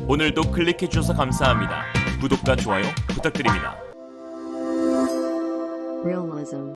오늘도 클릭해주셔서 감사합니다. 구독과 좋아요 부탁드립니다.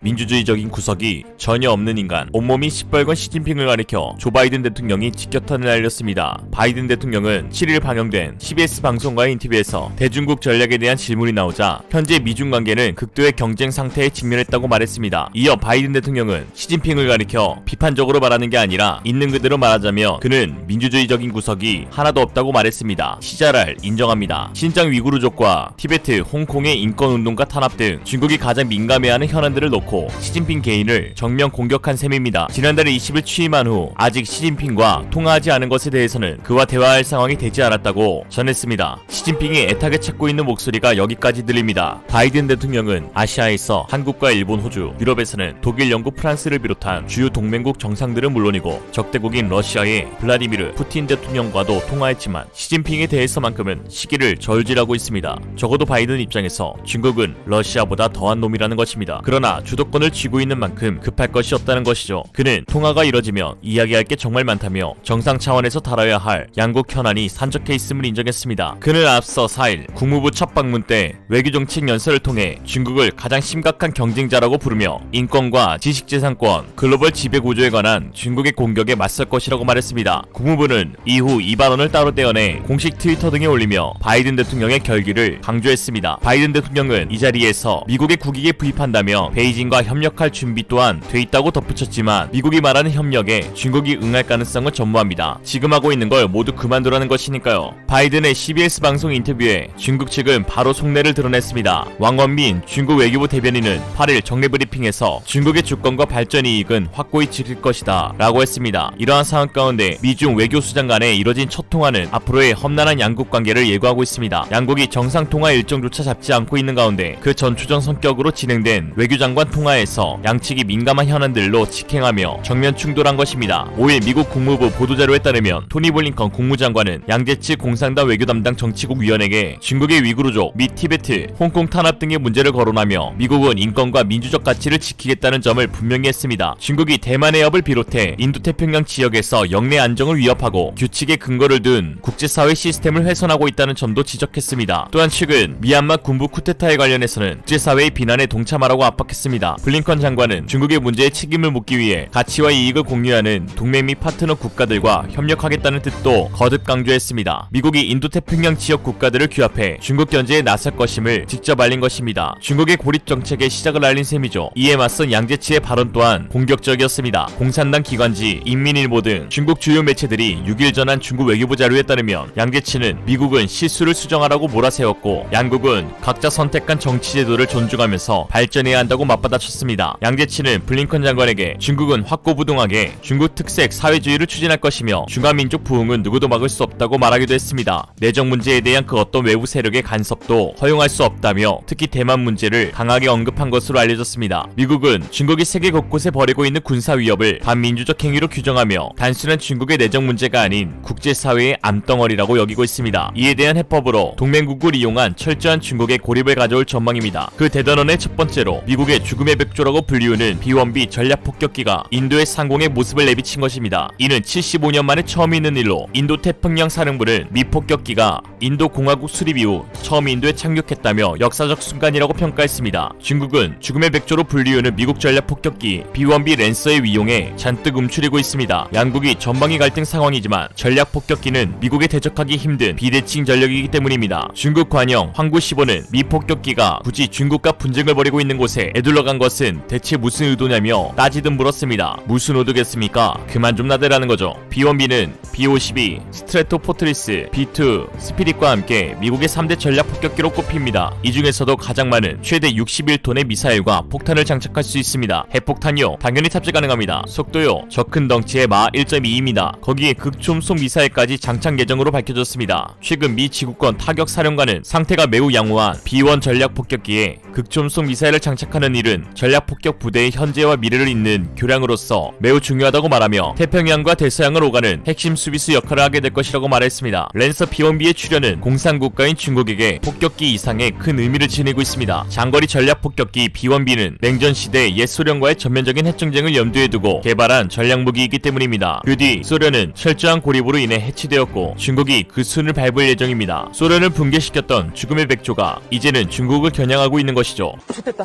민주주의적인 구석이 전혀 없는 인간, 온몸이 시뻘건 시진핑을 가리켜 조 바이든 대통령이 직격탄을 날렸습니다. 바이든 대통령은 7일 방영된 CBS 방송과의 인터뷰에서 대중국 전략에 대한 질문이 나오자 현재 미중 관계는 극도의 경쟁 상태에 직면했다고 말했습니다. 이어 바이든 대통령은 시진핑을 가리켜 비판적으로 말하는 게 아니라 있는 그대로 말하자면 그는 민주주의적인 구석이 하나도 없다고 말했습니다. 시자랄 인정합니다. 신장 위구르족과 티베트, 홍콩의 인권운동가 탄압 등 중국이 가장 민감해하는 현안들을 놓고 시진핑 개인을 정면 공격한 셈입니다. 지난달 20일 취임한 후 아직 시진핑과 통화하지 않은 것에 대해서는 그와 대화할 상황이 되지 않았다고 전했습니다. 시진핑이 애타게 찾고 있는 목소리가 여기까지 들립니다. 바이든 대통령은 아시아에서 한국과 일본, 호주, 유럽에서는 독일, 영국, 프랑스를 비롯한 주요 동맹국 정상들은 물론이고 적대국인 러시아의 블라디미르 푸틴 대통령과도 통화했지만 시진핑에 대해서만큼은 시기를 저울질하고 있습니다. 적어도 바이든 입장에서 중국은 러시아보다 더한 놈이라는 것입니다. 그러나 주도권을 쥐고 있는 만큼 급할 것이 없다는 것이죠. 그는 통화가 이뤄지면 이야기할 게 정말 많다며 정상 차원에서 다뤄야 할 양국 현안이 산적해 있음을 인정했습니다. 그는 앞서 4일 국무부 첫 방문 때 외교정책 연설을 통해 중국을 가장 심각한 경쟁자라고 부르며 인권과 지식재산권, 글로벌 지배구조에 관한 중국의 공격에 맞설 것이라고 말했습니다. 국무부는 이후 이 발언을 따로 떼어내 공식 트위터 등에 올리며 바이든 대통령의 결기를 강조했습니다. 바이든 대통령은 이 자리에서 미국의 국익에 부입한다며 베이징과 협력할 준비 또한 돼 있다고 덧붙였지만 미국이 말하는 협력에 중국이 응할 가능성을 전무합니다. 지금 하고 있는 걸 모두 그만두라는 것이니까요. 바이든의 CBS 방송 인터뷰에 중국 측은 바로 속내를 드러냈습니다. 왕원민 중국 외교부 대변인은 8일 정례 브리핑에서 중국의 주권과 발전 이익은 확고히 지킬 것이다 라고 했습니다. 이러한 상황 가운데 미중 외교수장 간에 이뤄진 첫 통화는 앞으로의 험난한 양국 관계를 예고하고 있습니다. 양국이 정상 통화 일정조차 잡지 않고 있는 가운데 그 전초전 성격으로 진행된 외교장관 통화에서 양측이 민감한 현안들로 직행하며 정면 충돌한 것입니다. 5일 미국 국무부 보도자료에 따르면 토니 블링컨 국무장관은 양재 측 공산당 외교 담당 정치국 위원에게 중국의 위구르족 및 티베트, 홍콩 탄압 등의 문제를 거론하며 미국은 인권과 민주적 가치를 지키겠다는 점을 분명히 했습니다. 중국이 대만 해협을 비롯해 인도태평양 지역에서 영내 안정을 위협하고 규칙에 근거를 둔 국제사회 시스템을 훼손하고 있다는 점도 지적했습니다. 또한 최근 미얀마 군부 쿠데타에 관련해서는 국제사회의 비난에 동참하라고 압박했습니다. 블링컨 장관은 중국의 문제에 책임을 묻기 위해 가치와 이익을 공유하는 동맹 및 파트너 국가들과 협력하겠다는 뜻도 거듭 강조했습니다. 미국이 인도태평양 지역 국가들을 규합해 중국 견제에 나설 것임을 직접 알린 것입니다. 중국의 고립 정책의 시작을 알린 셈이죠. 이에 맞선 양재치의 발언 또한 공격적이었습니다. 공산당 기관지, 인민일보 등 중국 주요 매체들이 6일 전한 중국 외교부 자료에 따르면 양재치는 미국은 실수를 수정하라고 몰아세웠고 양국은 각자 선택한 정치 제도를 존중하면서 발전해야 한다고 맞받아쳤습니다. 양재치는 블링컨 장관에게 중국은 확고부동하게 중국 특색 사회주의를 추진할 것이며 중화민족 부흥은 누구도 막을 수 없다고 말하기도 했습니다. 내정 문제에 대한 그 어떤 외부 세력의 간섭도 허용할 수 없다며 특히 대만 문제를 강하게 언급한 것으로 알려졌습니다. 미국은 중국이 세계 곳곳에 벌이고 있는 군사 위협을 반민주적 행위로 규정하며 단순한 중국의 내정 문제가 아닌 국제사회의 암덩어리라고 여기고 있습니다. 이에 대한 해법으로 동맹국을 이용한 철저한 중국의 고립을 가져올 전망입니다. 그 대단원의 첫 번째로 미국의 죽음의 백조라고 불리우는 B-1B 전략 폭격기가 인도의 상공에 모습을 내비친 것입니다. 이는 75년 만에 처음 있는 일로 인도 태평양 사령부는 미 폭격기가 인도 공화국 수립 이후 처음 인도에 착륙했다며 역사적 순간이라고 평가했습니다. 중국은 죽음의 백조로 불리우는 미국 전략 폭격기 B-1B 랜서의 위용에 잔뜩 움츠리고 있습니다. 양국이 전방위 갈등 상황이지만 전략 폭격기는 미국에 대적하기 힘든 비대칭 전력이기 때문입니다. 중국 관영 황구15는 미 폭격기가 굳이 중국과 분쟁을 벌이고 있는 곳에 애둘러간 것은 대체 무슨 의도냐며 따지듯 물었습니다. 무슨 의도겠습니까? 그만 좀 나대라는 거죠. B-1B는 B-52, 스트래토포트리스, B-2, 스피릿과 함께 미국의 3대 전략 폭격기로 꼽힙니다. 이 중에서도 가장 많은 최대 61톤의 미사일과 폭탄을 장착할 수 있습니다. 핵폭탄이요? 당연히 탑재 가능합니다. 속도요? 저 큰 덩치의 마 1.2입니다. 거기에 극초음속 미사일까지 장착 예정으로 밝혀졌습니다. 최근 미 지구권 타격 사령관은 상태가 매우 양호한 B-1 전략 폭격기에 극초음속 미사일을 장착하는 일은 전략 폭격 부대의 현재와 미래를 잇는 교량으로서 매우 중요하다고 말하며 태평양과 대서양을 오가는 핵심 수비수 역할을 하게 될 것이라고 말했습니다. 랜서 B1B의 출현은 공산국가인 중국에게 폭격기 이상의 큰 의미를 지니고 있습니다. 장거리 전략 폭격기 B1B는 냉전 시대 옛 소련과의 전면적인 핵전쟁을 염두에 두고 개발한 전략 무기이기 때문입니다. 그 뒤 소련은 철저한 고립으로 인해 해치되었고 중국이 그 순을 밟을 예정입니다. 소련을 붕괴시켰던 죽음의 백조가 이제는 중국을 겨냥하고 있는 것이죠.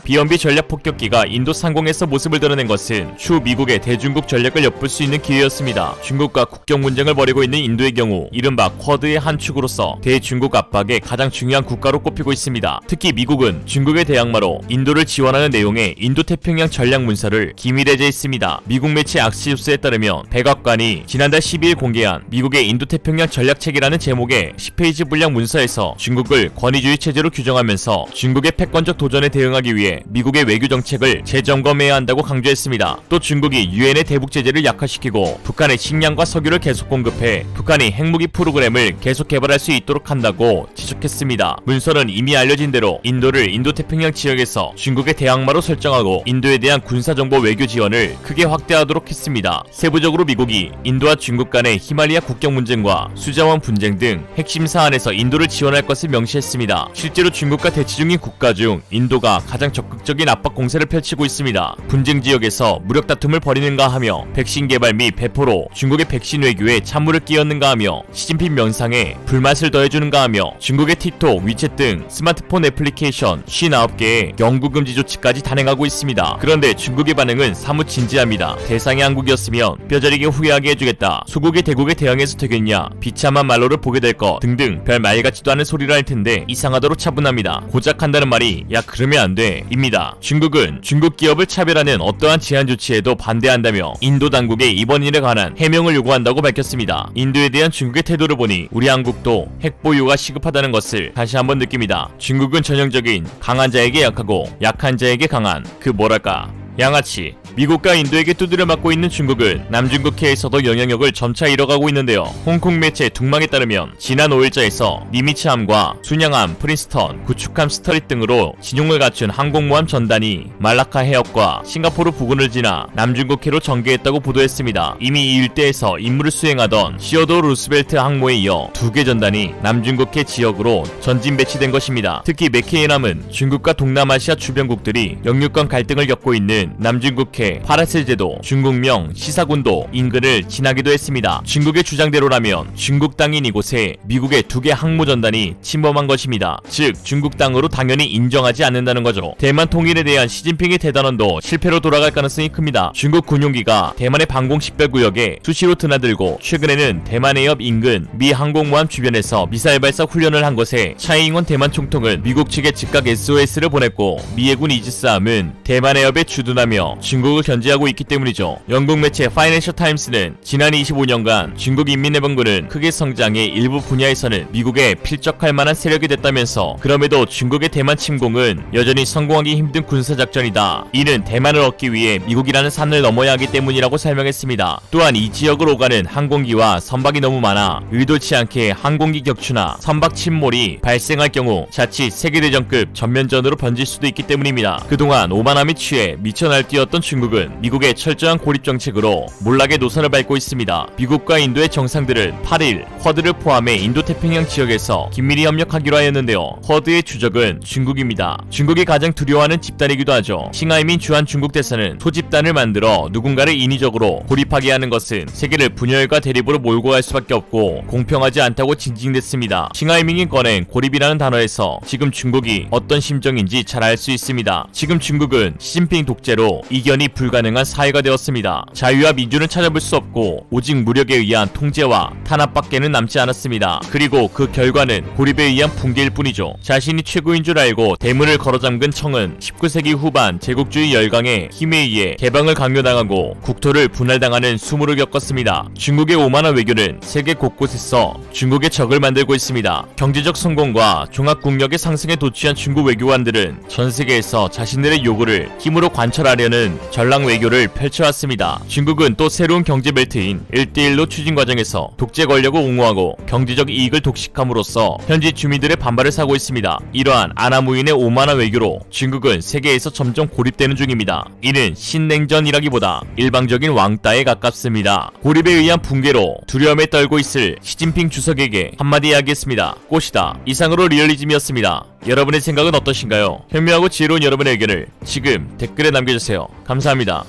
B1B 전략 폭격기가 인도 상공에서 모습을 드러낸 것은 추후 미국의 대중국 전략을 엿볼 수 있는 기회였습니다. 중국과 국경 분쟁을 벌이고 있는 인도의 경우 이른바 쿼드의 한 축으로서 대중국 압박의 가장 중요한 국가로 꼽히고 있습니다. 특히 미국은 중국의 대항마로 인도를 지원하는 내용의 인도태평양 전략 문서를 기밀에 제했습니다. 미국 매체 악시우스에 따르면 백악관이 지난달 12일 공개한 미국의 인도태평양 전략책이라는 제목의 10페이지 분량 문서에서 중국을 권위주의 체제로 규정하면서 중국의 패권적 도전에 대응하기 위해 미국의 외교 정책을 재점검해야 한다고 강조했습니다. 또 중국이 유엔의 대북 제재를 약화시키고 북한의 식량과 석유를 계속 공급해 북한이 핵무기 프로그램을 계속 개발할 수 있도록 한다고 지적했습니다. 문서는 이미 알려진 대로 인도를 인도태평양 지역에서 중국의 대항마로 설정하고 인도에 대한 군사정보 외교 지원을 크게 확대하도록 했습니다. 세부적으로 미국이 인도와 중국 간의 히말리아 국경 문제과 수자원 분쟁 등 핵심 사안에서 인도를 지원할 것을 명시했습니다. 실제로 중국과 대치 중인 국가 중 인도가 가장 적극적인 압박 공세를 펼치고 있습니다. 분쟁 지역에서 무력 다툼을 벌이는가 하며 백신 개발 및 배포로 중국의 백신 외교에 찬물을 끼얹는가 하며 시진핑 명상에 불맛을 더해주는가 하며 중국의 틱톡, 위챗 등 스마트폰 애플리케이션 59개의 영구 금지 조치까지 단행하고 있습니다. 그런데 중국의 반응은 사뭇 진지합니다. 대상이 한국이었으면 뼈저리게 후회하게 해주겠다. 소국이 대국에 대항해서 되겠냐. 비참한 말로를 보게 될 것 등등 별 말 같지도 않은 소리를 할 텐데 이상하도록 차분합니다. 고작 한다는 말이 야 그러면 안 돼 입니다. 중국은 중국 기업을 차별하는 어떠한 제한 조치에도 반대한다며 인도 당국에 이번 일에 관한 해명을 요구한다고 밝혔습니다. 인도에 대한 중국의 태도를 보니 우리 한국도 핵 보유가 시급하다는 것을 다시 한번 느낍니다. 중국은 전형적인 강한 자에게 약하고 약한 자에게 강한 그 뭐랄까 양아치. 미국과 인도에게 두드려 맞고 있는 중국은 남중국해에서도 영향력을 점차 잃어가고 있는데요. 홍콩 매체 둥망에 따르면 지난 5일자에서 니미츠함과 순양함, 프린스턴, 구축함 스터릿 등으로 진용을 갖춘 항공모함 전단이 말라카 해협과 싱가포르 부근을 지나 남중국해로 전개했다고 보도했습니다. 이미 이 일대에서 임무를 수행하던 시어도어 루스벨트 항모에 이어 2개 전단이 남중국해 지역으로 전진 배치된 것입니다. 특히 맥케이남은 중국과 동남아시아 주변국들이 영유권 갈등을 겪고 있는 남중국해 파라셀제도, 중국명 시사군도 인근을 지나기도 했습니다. 중국의 주장대로라면 중국 땅인 이곳에 미국의 2개 항모전단이 침범한 것입니다. 즉 중국 땅으로 당연히 인정하지 않는다는 거죠. 대만 통일에 대한 시진핑의 대단원도 실패로 돌아갈 가능성이 큽니다. 중국 군용기가 대만의 방공식별구역에 수시로 드나들고 최근에는 대만 해협 인근 미 항공모함 주변에서 미사일 발사 훈련을 한 것에 차이잉원 대만 총통은 미국 측에 즉각 SOS를 보냈고 미 해군 이지스함은 대만 해협에 주둔하며 중국을 견제하고 있기 때문이죠. 영국 매체 파이낸셜 타임스는 지난 25년간 중국 인민해방군은 크게 성장해 일부 분야에서는 미국에 필적할 만한 세력이 됐다면서 그럼에도 중국의 대만 침공은 여전히 성공하기 힘든 군사작전이다. 이는 대만을 얻기 위해 미국이라는 산을 넘어야 하기 때문이라고 설명했습니다. 또한 이 지역을 오가는 항공기와 선박이 너무 많아 의도치 않게 항공기 격추나 선박 침몰이 발생할 경우 자칫 세계대전급 전면전으로 번질 수도 있기 때문입니다. 그동안 오만함에 취해 미쳐 날뛰었던 중국은 미국의 철저한 고립 정책으로 몰락의 노선을 밟고 있습니다. 미국과 인도의 정상들은 8일 쿼드를 포함해 인도태평양 지역에서 긴밀히 협력하기로 하였는데요. 쿼드의 주적은 중국입니다. 중국이 가장 두려워하는 집단이기도 하죠. 싱하이민 주한 중국 대사는 소집단을 만들어 누군가를 인위적으로 고립하게 하는 것은 세계를 분열과 대립으로 몰고 갈 수밖에 없고 공평하지 않다고 징징댔습니다. 싱하이민이 꺼낸 고립이라는 단어에서 지금 중국이 어떤 심정인지 잘 알 수 있습니다. 지금 중국은 시진핑 독재로 이견이 불가능한 사회가 되었습니다. 자유와 민주는 찾아볼 수 없고 오직 무력에 의한 통제와 탄압밖에는 남지 않았습니다. 그리고 그 결과는 고립에 의한 붕괴일 뿐이죠. 자신이 최고인 줄 알고 대문을 걸어잠근 청은 19세기 후반 제국주의 열강의 힘에 의해 개방을 강요당하고 국토를 분할당하는 수모를 겪었습니다. 중국의 오만한 외교는 세계 곳곳에서 중국의 적을 만들고 있습니다. 경제적 성공과 종합국력의 상승에 도취한 중국 외교관들은 전 세계에서 자신들의 요구를 힘으로 관철하려는 전랑 외교를 펼쳐왔습니다. 중국은 또 새로운 경제 벨트인 1대1로 추진 과정에서 독재 권력을 옹호하고 경제적 이익을 독식함으로써 현지 주민들의 반발을 사고 있습니다. 이러한 아나무인의 오만한 외교로 중국은 세계에서 점점 고립되는 중입니다. 이는 신냉전이라기보다 일방적인 왕따에 가깝습니다. 고립에 의한 붕괴로 두려움에 떨고 있을 시진핑 주석에게 한마디 이야기했습니다. 꽃이다. 이상으로 리얼리즘이었습니다. 여러분의 생각은 어떠신가요? 현명하고 지혜로운 여러분의 의견을 지금 댓글에 남겨주세요. 감사합니다.